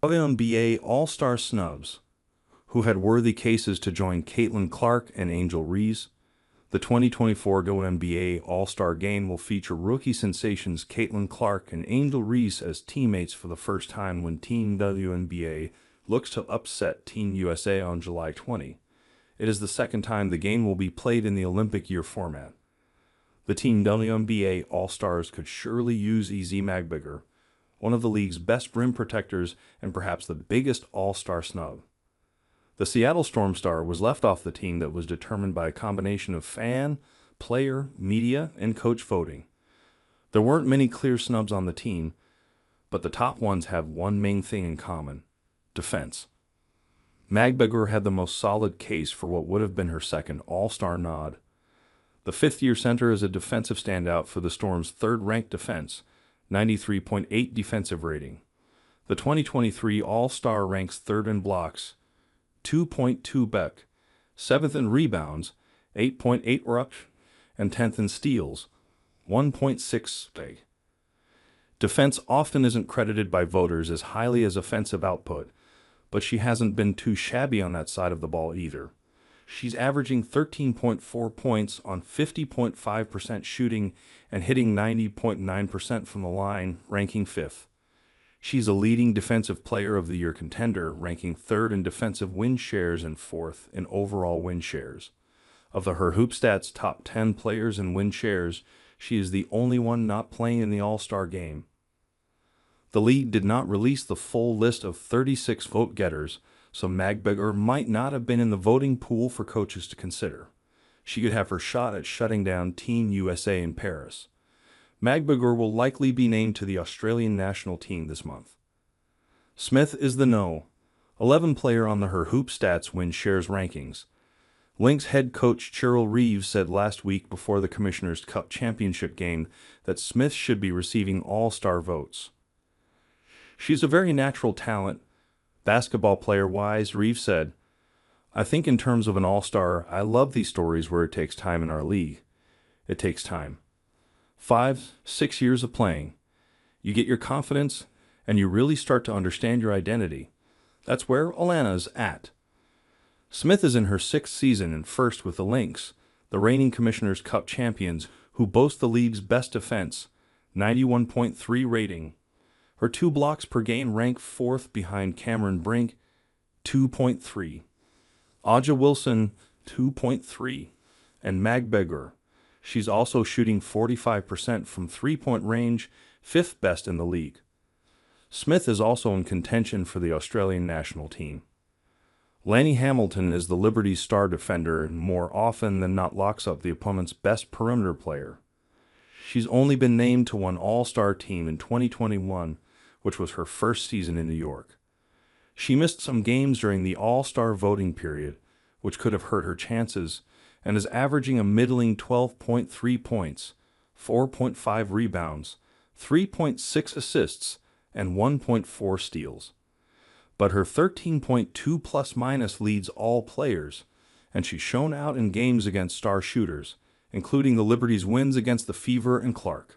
WNBA All-Star snubs, who had worthy cases to join Caitlin Clark and Angel Reese. The 2024 WNBA All-Star Game will feature rookie sensations Caitlin Clark and Angel Reese as teammates for the first time when Team WNBA looks to upset Team USA on July 20. It is the second time the game will be played in the Olympic year format. The Team WNBA All-Stars could surely use Ezi Magbegor, one of the league's best rim protectors and perhaps the biggest all-star snub. The Seattle Storm star was left off the team that was determined by a combination of fan, player, media, and coach voting. There weren't many clear snubs on the team, but the top ones have one main thing in common: defense. Magbegor had the most solid case for what would have been her second all-star nod. The fifth-year center is a defensive standout for the Storm's third-ranked defense, 93.8 defensive rating. The 2023 All-Star ranks third in blocks, 2.2 Beck, 7th in rebounds, 8.8 rush, and 10th in steals, 1.6 Beck. Defense often isn't credited by voters as highly as offensive output, but she hasn't been too shabby on that side of the ball either. She's averaging 13.4 points on 50.5% shooting and hitting 90.9% from the line, ranking 5th. She's a leading Defensive Player of the Year contender, ranking 3rd in defensive win shares and 4th in overall win shares. Of her Hoop Stats top 10 players in win shares, she is the only one not playing in the All-Star Game. The league did not release the full list of 36 vote-getters, so Magbegor might not have been in the voting pool for coaches to consider. She could have her shot at shutting down Team USA in Paris. Magbegor will likely be named to the Australian national team this month. Smith is the No. 11 player on her Hoop Stats win shares rankings. Lynx head coach Cheryl Reeves said last week before the Commissioner's Cup Championship game that Smith should be receiving all-star votes. She's a very natural talent. Basketball player-wise, Reeves said, "I think in terms of an all-star, I love these stories where it takes time in our league. It takes time. 5-6 years of playing. You get your confidence, and you really start to understand your identity. That's where Alanna's at." Smith is in her 6th season and first with the Lynx, the reigning Commissioner's Cup champions, who boast the league's best defense, 91.3 rating. Her 2 blocks per game rank 4th behind Cameron Brink, 2.3. A'ja Wilson, 2.3. And Magbegor. She's also shooting 45% from three-point range, 5th best in the league. Smith is also in contention for the Australian national team. Laney-Hamilton is the Liberty's star defender and more often than not locks up the opponent's best perimeter player. She's only been named to one all-star team in 2021, which was her first season in New York. She missed some games during the all-star voting period, which could have hurt her chances, and is averaging a middling 12.3 points, 4.5 rebounds, 3.6 assists, and 1.4 steals. But her 13.2 plus-minus leads all players, and she's shown out in games against star shooters, including the Liberty's wins against the Fever and Clark.